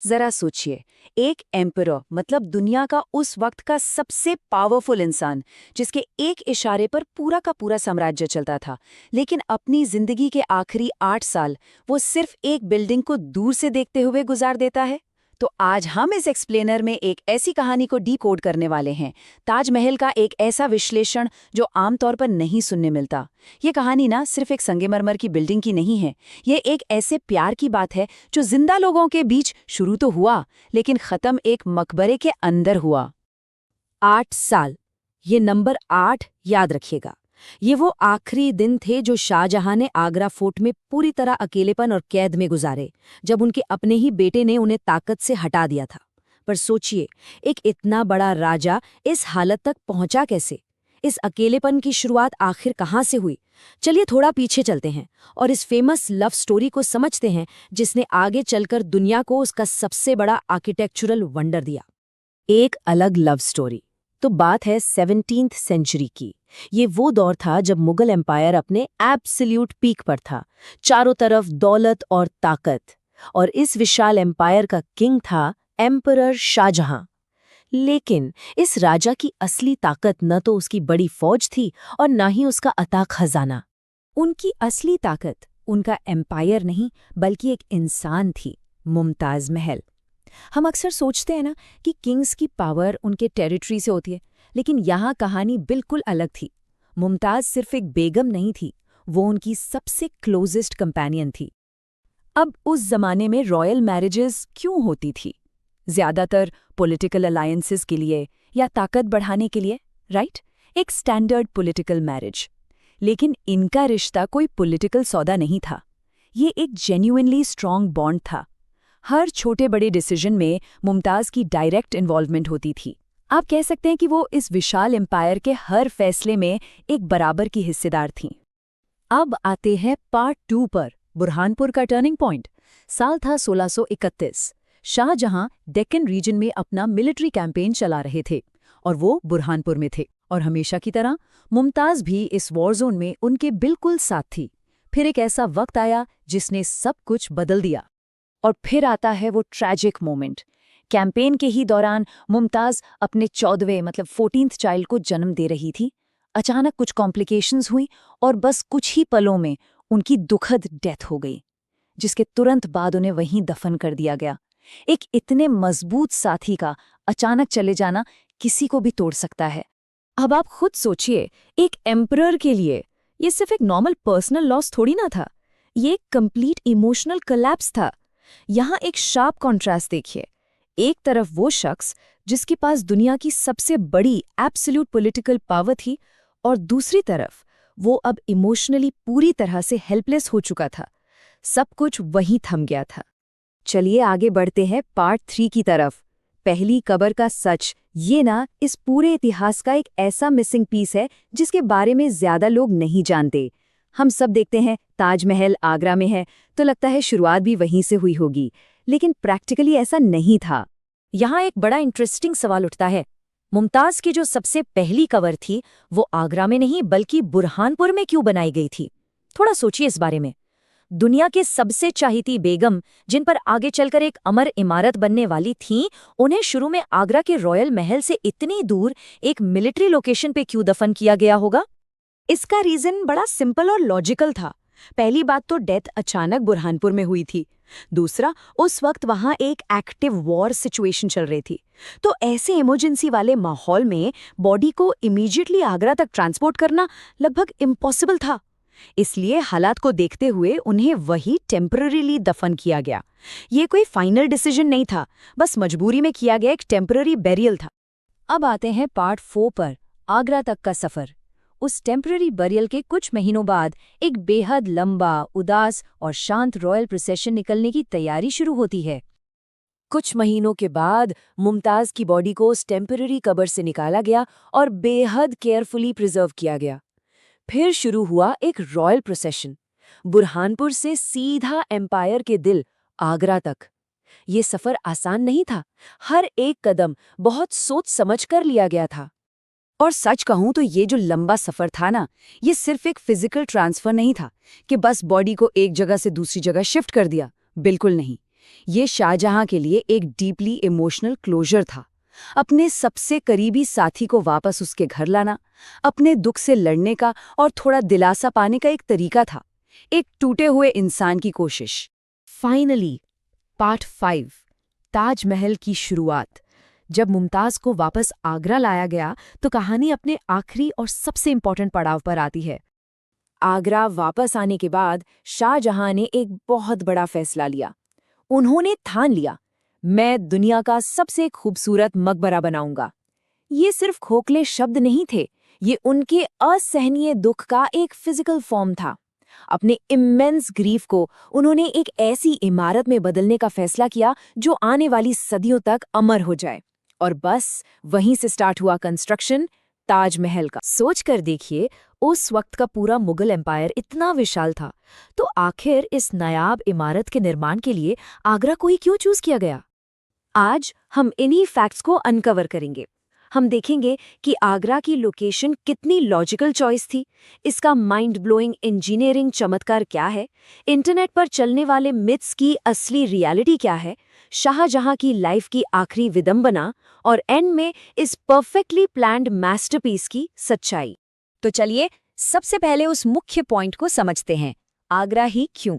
जरा सोचिए, एक एम्परर मतलब दुनिया का उस वक्त का सबसे पावरफुल इंसान, जिसके एक इशारे पर पूरा का पूरा साम्राज्य चलता था, लेकिन अपनी जिंदगी के आखिरी 8 साल वो सिर्फ एक बिल्डिंग को दूर से देखते हुए गुजार देता है। तो आज हम इस एक्सप्लेनर में एक ऐसी कहानी को डीकोड करने वाले हैं, ताजमहल का एक ऐसा विश्लेषण जो आमतौर पर नहीं सुनने मिलता। ये कहानी ना सिर्फ एक संगमरमर की बिल्डिंग की नहीं है, ये एक ऐसे प्यार की बात है जो जिंदा लोगों के बीच शुरू तो हुआ, लेकिन खत्म एक मकबरे के अंदर हुआ। 8 साल, ये नंबर 8 याद रखिएगा। ये वो आखिरी दिन थे जो शाहजहां ने आगरा फोर्ट में पूरी तरह अकेलेपन और कैद में गुजारे, जब उनके अपने ही बेटे ने उन्हें ताकत से हटा दिया था। पर सोचिए, एक इतना बड़ा राजा इस हालत तक पहुंचा कैसे? इस अकेलेपन की शुरुआत आखिर कहाँ से हुई? चलिए थोड़ा पीछे चलते हैं और इस फेमस लव स्टोरी को समझते हैं, जिसने आगे चलकर दुनिया को उसका सबसे बड़ा आर्किटेक्चरल वंडर दिया। एक अलग लव स्टोरी तो बात है 17th सेंचुरी की। ये वो दौर था जब मुगल एम्पायर अपने एब्सोल्यूट पीक पर था, चारों तरफ दौलत और ताकत। और इस विशाल एम्पायर का किंग था एम्परर शाहजहां। लेकिन इस राजा की असली ताकत न तो उसकी बड़ी फौज थी और न ही उसका अथाह खजाना। उनकी असली ताकत उनका एम्पायर नहीं, बल्कि एक इंसान थी, मुमताज महल। हम अक्सर सोचते हैं ना कि किंग्स की पावर उनके टेरिटरी से होती है, लेकिन यहाँ कहानी बिल्कुल अलग थी। मुमताज सिर्फ एक बेगम नहीं थी, वो उनकी सबसे क्लोजेस्ट कंपेनियन थी। अब उस जमाने में रॉयल मैरिजेस क्यों होती थी? ज्यादातर पॉलिटिकल अलायंसेस के लिए या ताकत बढ़ाने के लिए, राइट? एक स्टैंडर्ड पॉलिटिकल मैरिज। लेकिन इनका रिश्ता कोई पॉलिटिकल सौदा नहीं था, ये एक जेन्युइनली स्ट्रॉन्ग बॉन्ड था। हर छोटे बड़े डिसीजन में मुमताज की डायरेक्ट इन्वॉल्वमेंट होती थी। आप कह सकते हैं कि वो इस विशाल एम्पायर के हर फैसले में एक बराबर की हिस्सेदार थीं। अब आते हैं पार्ट 2 पर, बुरहानपुर का टर्निंग पॉइंट। साल था 1631। शाहजहां डेक्कन रीजन में अपना मिलिट्री कैंपेन चला रहे थे और वो बुरहानपुर में थे। और हमेशा की तरह मुमताज भी इस वॉर जोन में उनके बिल्कुल साथ थी। फिर एक ऐसा वक्त आया जिसने सब कुछ बदल दिया। और फिर आता है वो ट्रैजिक मोमेंट। कैंपेन के ही दौरान मुमताज अपने 14वें मतलब 14th चाइल्ड को जन्म दे रही थी। अचानक कुछ कॉम्प्लिकेशंस हुई और बस कुछ ही पलों में उनकी दुखद डेथ हो गई, जिसके तुरंत बाद उन्हें वहीं दफन कर दिया गया। एक इतने मजबूत साथी का अचानक चले जाना किसी को भी तोड़ सकता है। अब आप खुद सोचिए, एक एम्परर के लिए ये सिर्फ एक नॉर्मल पर्सनल लॉस थोड़ी ना था, ये एक कंप्लीट इमोशनल कोलैप्स था। यहाँ एक शार्प कॉन्ट्रास्ट देखिए। एक तरफ वो शख्स जिसके पास दुनिया की सबसे बड़ी एब्सोल्यूट पॉलिटिकल पावर थी, और दूसरी तरफ वो अब इमोशनली पूरी तरह से हेल्पलेस हो चुका था। सब कुछ वहीं थम गया था। चलिए आगे बढ़ते हैं पार्ट 3 की तरफ। पहली कब्र का सच। ये ना इस पूरे इतिहास का एक ऐसा मिसिंग पीस है जिसके बारे में ज्यादा लोग नहीं जानते। हम सब देखते हैं ताजमहल आगरा में है तो लगता है शुरुआत भी वहीं से हुई होगी, लेकिन प्रैक्टिकली ऐसा नहीं था। यहाँ एक बड़ा इंटरेस्टिंग सवाल उठता है, मुमताज की जो सबसे पहली कब्र थी वो आगरा में नहीं बल्कि बुरहानपुर में क्यों बनाई गई थी? थोड़ा सोचिए इस बारे में। दुनिया के सबसे चाहती बेगम, जिन पर आगे चलकर एक अमर इमारत बनने वाली थीं, उन्हें शुरू में आगरा के रॉयल महल से इतनी दूर एक मिलिट्री लोकेशन पे क्यों दफन किया गया होगा? इसका रीजन बड़ा सिंपल और लॉजिकल था। पहली बात तो डेथ अचानक बुरहानपुर में हुई थी। दूसरा, उस वक्त वहां एक एक्टिव वॉर सिचुएशन चल रही थी, तो ऐसे इमरजेंसी वाले माहौल में बॉडी को इमीडिएटली आगरा तक ट्रांसपोर्ट करना लगभग इम्पॉसिबल था। इसलिए हालात को देखते हुए उन्हें वही टेम्पररीली दफन किया गया। ये कोई फाइनल डिसीजन नहीं था, बस मजबूरी में किया गया एक टेम्पररी बेरियल था। अब आते हैं पार्ट 4 पर, आगरा तक का सफर। उस टेम्पररी बरियल के कुछ महीनों बाद एक बेहद लंबा, उदास और शांत रॉयल प्रोसेशन निकलने की तैयारी शुरू होती है। कुछ महीनों के बाद मुमताज की बॉडी को उस टेम्पररी कब्र से निकाला गया और बेहद केयरफुली प्रिजर्व किया गया। फिर शुरू हुआ एक रॉयल प्रोसेशन, बुरहानपुर से सीधा एम्पायर के दिल आगरा तक। ये सफर आसान नहीं था, हर एक कदम बहुत सोच समझ कर लिया गया था। और सच कहूं तो ये जो लंबा सफर था ना, ये सिर्फ एक फिजिकल ट्रांसफर नहीं था कि बस बॉडी को एक जगह से दूसरी जगह शिफ्ट कर दिया। बिल्कुल नहीं, ये शाहजहां के लिए एक डीपली इमोशनल क्लोजर था। अपने सबसे करीबी साथी को वापस उसके घर लाना, अपने दुख से लड़ने का और थोड़ा दिलासा पाने का एक तरीका था। एक टूटे हुए इंसान की कोशिश। फाइनली पार्ट 5, ताजमहल की शुरुआत। जब मुमताज को वापस आगरा लाया गया तो कहानी अपने आखिरी और सबसे इम्पोर्टेंट पड़ाव पर आती है। आगरा वापस आने के बाद शाहजहां ने एक बहुत बड़ा फैसला लिया। उन्होंने ठान लिया, मैं दुनिया का सबसे खूबसूरत मकबरा बनाऊंगा। ये सिर्फ खोखले शब्द नहीं थे, ये उनके असहनीय दुख का एक फिजिकल फॉर्म था। अपने इमेंस ग्रीफ को उन्होंने एक ऐसी इमारत में बदलने का फैसला किया जो आने वाली सदियों तक अमर हो जाए। और बस वहीं से स्टार्ट हुआ कंस्ट्रक्शन ताजमहल का। सोच कर देखिए, उस वक्त का पूरा मुगल एम्पायर इतना विशाल था, तो आखिर इस नायाब इमारत के निर्माण के लिए आगरा को ही क्यों चूज किया गया? आज हम इन्हीं फैक्ट्स को अनकवर करेंगे। हम देखेंगे कि आगरा की लोकेशन कितनी लॉजिकल चॉइस थी, इसका माइंड ब्लोइंग इंजीनियरिंग चमत्कार क्या है, इंटरनेट पर चलने वाले मिथ्स की असली रियलिटी क्या है, शाहजहां की लाइफ की आखिरी विडंबना और एंड में इस परफेक्टली प्लान्ड मास्टरपीस की सच्चाई। तो चलिए सबसे पहले उस मुख्य पॉइंट को समझते हैं, आगरा ही क्यों।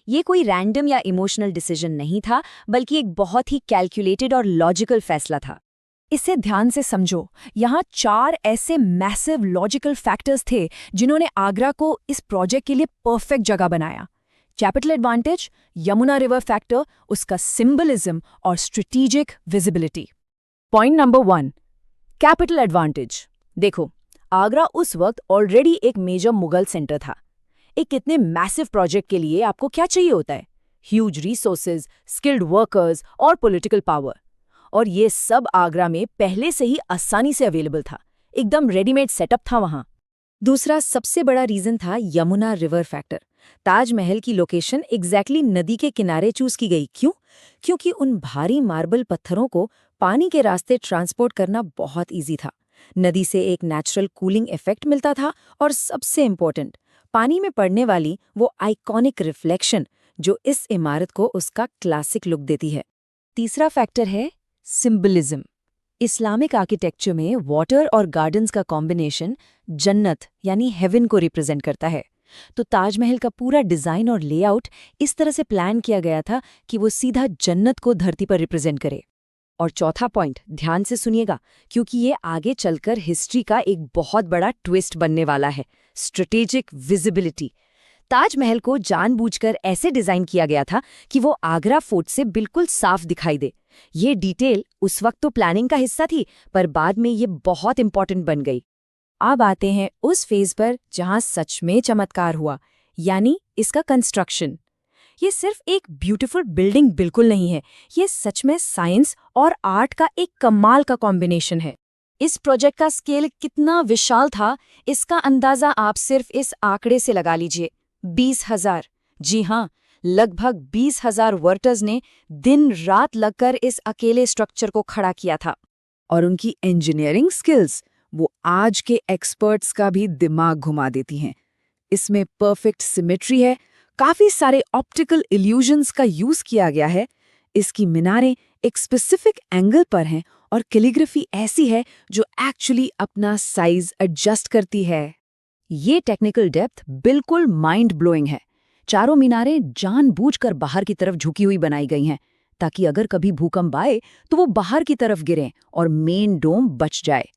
ये कोई रैंडम या इमोशनल डिसीजन नहीं था, बल्कि एक बहुत ही कैलकुलेटेड और लॉजिकल फैसला था। इसे ध्यान से समझो, यहाँ 4 ऐसे मैसिव लॉजिकल फैक्टर्स थे जिन्होंने आगरा को इस प्रोजेक्ट के लिए परफेक्ट जगह बनाया। Capital advantage, Yamuna river factor, उसका सिंबलिज्म और strategic visibility. Point number 1, capital advantage. देखो, आगरा उस वक्त ऑलरेडी एक मेजर मुगल सेंटर था। एक कितने मैसिव प्रोजेक्ट के लिए आपको क्या चाहिए होता है? ह्यूज रिसोर्सेज, स्किल्ड वर्कर्स और पॉलिटिकल पावर। और ये सब आगरा में पहले से ही आसानी से अवेलेबल था, एकदम रेडीमेड सेटअप था वहां। दूसरा सबसे बड़ा रीजन था यमुना रिवर फैक्टर। ताजमहल की लोकेशन एग्जैक्टली नदी के किनारे चूज की गई। क्यों? क्योंकि उन भारी मार्बल पत्थरों को पानी के रास्ते ट्रांसपोर्ट करना बहुत ईजी था। नदी से एक नेचुरल कूलिंग इफेक्ट मिलता था और सबसे इम्पोर्टेंट, पानी में पड़ने वाली वो आइकॉनिक रिफ्लेक्शन जो इस इमारत को उसका क्लासिक लुक देती है। तीसरा फैक्टर है सिंबलिज्म। इस्लामिक आर्किटेक्चर में वाटर और गार्डन्स का कॉम्बिनेशन जन्नत यानी हेवन को रिप्रेजेंट करता है। तो ताजमहल का पूरा डिजाइन और लेआउट इस तरह से प्लान किया गया था कि वो सीधा जन्नत को धरती पर रिप्रेजेंट करे। और चौथा पॉइंट, ध्यान से सुनिएगा, क्योंकि ये आगे चलकर हिस्ट्री का एक बहुत बड़ा ट्विस्ट बनने वाला है, स्ट्रेटेजिक विजिबिलिटी। ताजमहल को जानबूझकर ऐसे डिजाइन किया गया था कि वो आगरा फोर्ट से बिल्कुल साफ दिखाई दे। ये डिटेल उस वक्त तो प्लानिंग का हिस्सा थी, पर बाद में ये बहुत इंपॉर्टेंट बन गई। अब आते हैं उस फेज पर जहां सच में चमत्कार हुआ, यानी इसका कंस्ट्रक्शन। ये सिर्फ एक ब्यूटीफुल बिल्डिंग बिल्कुल नहीं है, ये सच में साइंस और आर्ट का एक कमाल का कॉम्बिनेशन है। इस प्रोजेक्ट का स्केल कितना विशाल था, इसका अंदाजा आप सिर्फ इस आंकड़े से लगा लीजिए, 20,000। जी हाँ, लगभग 20,000 वर्कर्स ने दिन रात लगकर इस अकेले स्ट्रक्चर को खड़ा किया था। और उनकी इंजीनियरिंग स्किल्स वो आज के एक्सपर्ट्स का भी दिमाग घुमा देती हैं। इसमें परफेक्ट सिमेट्री है, काफी सारे ऑप्टिकल इल्यूजन्स का यूज किया गया है, इसकी मीनारें एक स्पेसिफिक एंगल पर हैं और कैलीग्राफी ऐसी है जो एक्चुअली अपना साइज एडजस्ट करती है। ये टेक्निकल डेप्थ बिल्कुल माइंड ब्लोइंग है। चारों मीनारें जानबूझकर बाहर की तरफ झुकी हुई बनाई गई हैं, ताकि अगर कभी भूकंप आए तो वो बाहर की तरफ गिरें और मेन डोम बच जाए।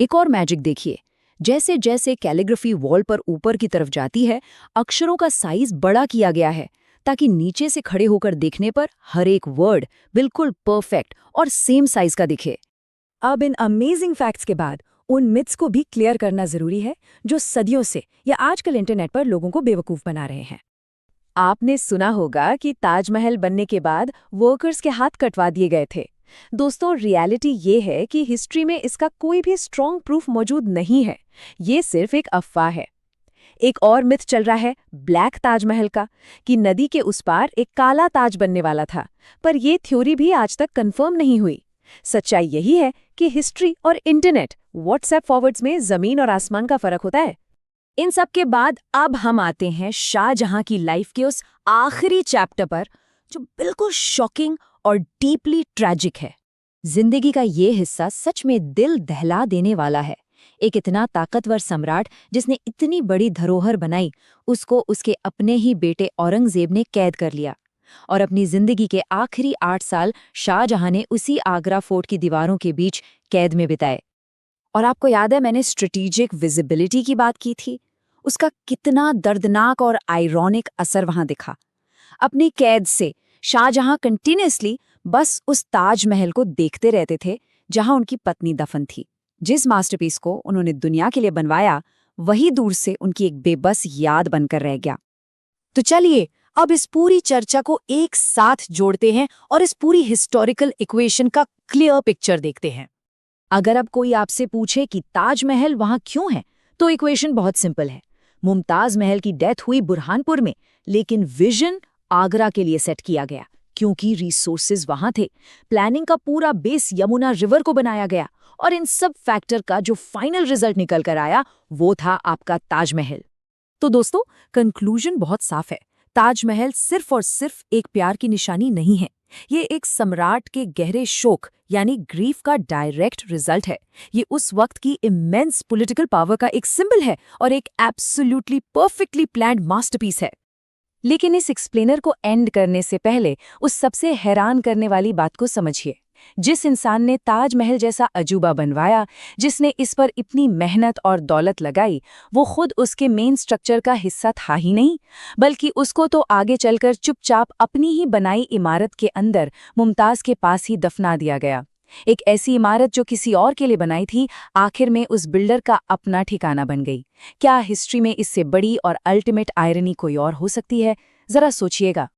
एक और मैजिक देखिए, जैसे जैसे कैलीग्राफी वॉल पर ऊपर की तरफ जाती है, अक्षरों का साइज बड़ा किया गया है, ताकि नीचे से खड़े होकर देखने पर हर एक वर्ड बिल्कुल परफेक्ट और सेम साइज का दिखे। अब इन अमेजिंग फैक्ट्स के बाद उन मिथ्स को भी क्लियर करना जरूरी है जो सदियों से या आजकल इंटरनेट पर लोगों को बेवकूफ बना रहे हैं। आपने सुना होगा कि ताजमहल बनने के बाद वर्कर्स के हाथ कटवा दिए गए थे। दोस्तों, रियलिटी ये है कि हिस्ट्री में इसका कोई भी स्ट्रॉन्ग प्रूफ मौजूद नहीं है, ये सिर्फ एक अफवाह है। एक और मिथ चल रहा है ब्लैक ताजमहल का, कि नदी के उस पार एक काला ताज बनने वाला था, पर यह थ्योरी भी आज तक कंफर्म नहीं हुई। सच्चाई यही है कि हिस्ट्री और इंटरनेट, व्हाट्सएप फॉरवर्ड्स में जमीन और आसमान का फर्क होता है। इन सब के बाद अब हम आते हैं शाहजहां की लाइफ के उस आखिरी चैप्टर पर, जो बिल्कुल शॉकिंग और डीपली ट्रैजिक है। जिंदगी का ये हिस्सा सच में दिल दहला देने वाला है। एक इतना ताकतवर सम्राट जिसने इतनी बड़ी धरोहर बनाई, उसको उसके अपने ही बेटे औरंगजेब ने कैद कर लिया और अपनी जिंदगी के आखिरी 8 साल शाहजहां ने उसी आगरा फोर्ट की दीवारों के बीच कैद में बिताए। और आपको याद है मैंने स्ट्रेटेजिक विजिबिलिटी की बात की थी, उसका कितना दर्दनाक और आयरॉनिक असर वहां दिखा। अपनी कैद से शाहजहां कंटिन्यूअसली बस उस ताजमहल को देखते रहते थे जहां उनकी पत्नी दफन थी। जिस मास्टरपीस को उन्होंने दुनिया के लिए बनवाया, वही दूर से उनकी एक बेबस याद बनकर रह गया। तो चलिए अब इस पूरी चर्चा को एक साथ जोड़ते हैं और इस पूरी हिस्टोरिकल इक्वेशन का क्लियर पिक्चर देखते हैं। अगर अब कोई आपसे पूछे कि ताजमहल वहां क्यों है, तो इक्वेशन बहुत सिंपल है। मुमताज महल की डेथ हुई बुरहानपुर में, लेकिन विजन आगरा के लिए सेट किया गया क्योंकि रिसोर्सेज वहां थे। प्लानिंग का पूरा बेस यमुना रिवर को बनाया गया और इन सब फैक्टर का जो फाइनल रिजल्ट निकल कर आया वो था आपका ताजमहल। तो दोस्तों, कंक्लूजन बहुत साफ है। ताजमहल सिर्फ और सिर्फ एक प्यार की निशानी नहीं है, ये एक सम्राट के गहरे शोक यानी ग्रीफ का डायरेक्ट रिजल्ट है। ये उस वक्त की इमेंस पॉलिटिकल पावर का एक सिंबल है और एक एब्सोल्युटली परफेक्टली प्लान्ड मास्टरपीस है। लेकिन इस एक्सप्लेनर को एंड करने से पहले उस सबसे हैरान करने वाली बात को समझिए। जिस इंसान ने ताजमहल जैसा अजूबा बनवाया, जिसने इस पर इतनी मेहनत और दौलत लगाई, वो खुद उसके मेन स्ट्रक्चर का हिस्सा था ही नहीं, बल्कि उसको तो आगे चलकर चुपचाप अपनी ही बनाई इमारत के अंदर मुमताज के पास ही दफना दिया गया। एक ऐसी इमारत जो किसी और के लिए बनाई थी, आखिर में उस बिल्डर का अपना ठिकाना बन गई। क्या हिस्ट्री में इससे बड़ी और अल्टीमेट आयरनी कोई और हो सकती है? जरा सोचिएगा।